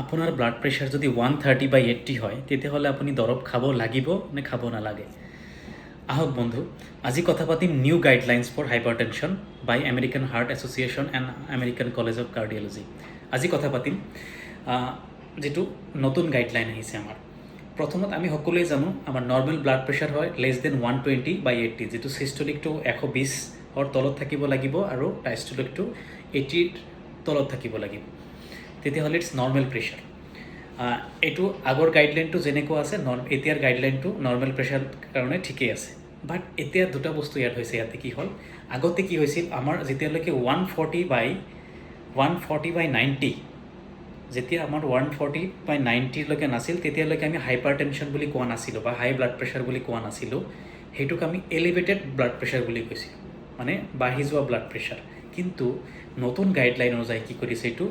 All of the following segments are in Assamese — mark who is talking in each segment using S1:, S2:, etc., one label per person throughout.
S1: আপোনাৰ ব্লাড প্ৰেছাৰ যদি 130/80 হয় তেতিয়াহ'লে আপুনি দৰৱ খাব লাগিব নে খাব নালাগে। আহক বন্ধু, আজি কথা পাতিম new guidelines for hypertension by American Heart Association and American College of Cardiology. আজি কথা পাতিম যিটো নতুন গাইডলাইন আহিছে আমাৰ। প্ৰথমত আমি সকলোৱে জানো আমাৰ নৰ্মেল ব্লাড প্ৰেছাৰ হয় <120/80, যিটো চিষ্টলিকটো 120ৰ তলত থাকিব লাগিব আৰু ডাইষ্টলিকটো 80ৰ তলত থাকিব লাগিব। তেতিয়াহ'লে ইটছ নৰ্মেল প্ৰেছাৰ। এইটো আগৰ গাইডলাইনটো যেনেকুৱা আছে এতিয়াৰ গাইডলাইনটো নৰ্মেল প্ৰেছাৰ কাৰণে ঠিকেই আছে। বাট এতিয়া দুটা বস্তু ইয়াত হৈছে। ইয়াতে কি হ'ল, আগতে কি হৈছিল আমাৰ যেতিয়ালৈকে 140/90, যেতিয়া আমাৰ 140/90লৈকে নাছিল তেতিয়ালৈকে আমি হাইপাৰ টেনশ্যন বুলি কোৱা নাছিলোঁ বা হাই ব্লাড প্ৰেছাৰ বুলি কোৱা নাছিলোঁ। সেইটোক আমি এলিভেটেড ব্লাড প্ৰেছাৰ বুলি কৈছিলোঁ, মানে বাঢ়ি যোৱা ব্লাড প্ৰেছাৰ। কিন্তু নতুন গাইডলাইন অনুযায়ী কি কৰিছে, এইটো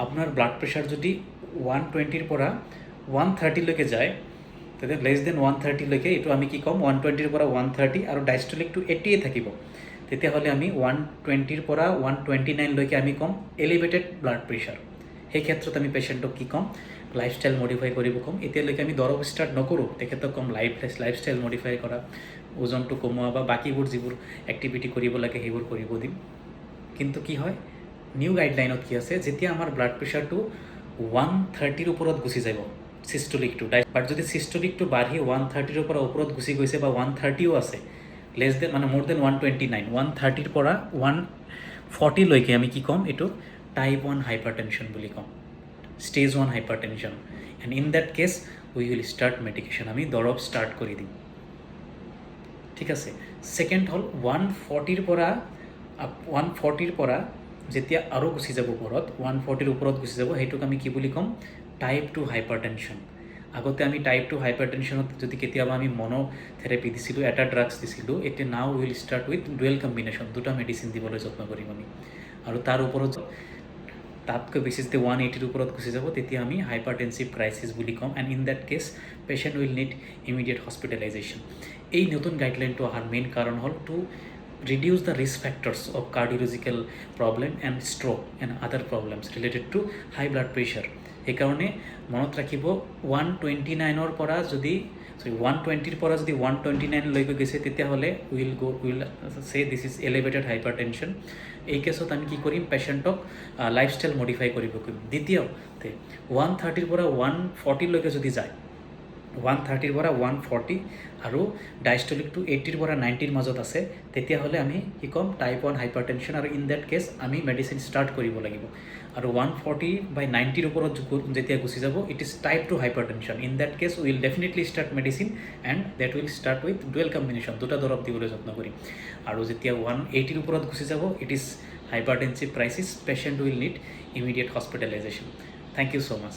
S1: আপোনাৰ ব্লাড প্ৰেছাৰ যদি 120ৰ পৰা 130লৈকে যায়, তেতিয়া <130লৈকে এইটো আমি কি ক'ম, 120ৰ পৰা 130 আৰু ডাইষ্টলিকটো 80 থাকিব। তেতিয়াহ'লে আমি 120ৰ পৰা 129লৈকে আমি ক'ম এলিভেটেড ব্লাড প্ৰেছাৰ। সেই ক্ষেত্ৰত আমি পেচেণ্টক কি ক'ম, লাইফষ্টাইল মডিফাই কৰিব ক'ম। এতিয়ালৈকে আমি দৰৱ ষ্টাৰ্ট নকৰোঁ, তেখেতক ক'ম লাইফষ্টাইল মডিফাই কৰা, ওজনটো কমোৱা বা বাকীবোৰ যিবোৰ এক্টিভিটি কৰিব লাগে সেইবোৰ কৰিব দিম। কিন্তু কি হয়, নিউ গাইডলাইনত কি আছে, যেতিয়া আমাৰ ব্লাড প্ৰেছাৰটো 130ৰ ওপৰত গুচি যাব চিষ্টলিকটো, বাট যদি চিষ্টলিকটো বাঢ়ি 130ৰ পৰা ওপৰত গুচি গৈছে বা 130ও আছে, মানে মোৰ দেন 129, 130ৰ পৰা 140লৈকে আমি কি ক'ম, এইটো টাইপ 1 হাইপাৰ টেনশ্যন বুলি ক'ম, stage 1 hypertension. And in that case we will start medication, আমি দৰৱ ষ্টাৰ্ট কৰি দিম। ঠিক আছে। ছেকেণ্ড হ'ল 140ৰ পৰা যেতিয়া আৰু গুচি যাব ওপৰত, 140ৰ ওপৰত গুচি যাব, সেইটোক আমি কি বুলি ক'ম, টাইপ 2 হাইপাৰ টেনশ্যন। আগতে আমি টাইপ 2 হাইপাৰ টেনশ্যনত যদি কেতিয়াবা আমি মনোথেৰাপি দিছিলোঁ, এটা ড্ৰাগছ দিছিলোঁ, এতিয়া now will start with dual combination, দুটা মেডিচিন দিবলৈ যত্ন কৰিম আমি। আৰু তাৰ ওপৰত তাতকৈ বেছি যেতিয়া 180ৰ ওপৰত গুচি যাব, তেতিয়া আমি হাইপাৰটেনচিভ ক্ৰাইচিছ বুলি ক'ম। And in that case patient will need immediate hospitalisation. এই নতুন গাইডলাইনটো অহাৰ মেইন কাৰণ হ'ল to reduce the risk factors of cardiological problem and stroke and other problems related to high blood pressure. সেইকাৰণে মনত ৰাখিব, 120ৰ পৰা যদি 129লৈকে গৈছে, তেতিয়াহ'লে উইল চে this is elevated hyper tension. এই কেছত আমি কি কৰিম, পেচেণ্টক লাইফষ্টাইল মডিফাই কৰিব কৰিম। দ্বিতীয়তে 130ৰ পৰা 140লৈকে যদি যায়, 130ৰ পৰা 140 আৰু ডাইষ্টলিকটো 80ৰ পৰা 90ৰ মাজত আছে, তেতিয়াহ'লে আমি কি ক'ম, টাইপ 1 হাইপাৰ টেনশ্যন। আৰু ইন দ্যাট কেছ আমি মেডিচিন ষ্টাৰ্ট কৰিব লাগিব। আৰু 140/90ৰ ওপৰত যেতিয়া গুচি যাব, it is type 2 hypertension. In that case will definitely start medicine and that will start with dual combination, দুটা দৰৱ দিবলৈ যত্ন কৰিম। আৰু যেতিয়া 180ৰ ওপৰত গুচি যাব, it is hypertensive crisis, patient will need immediate hospitalisation. Thank you so' much.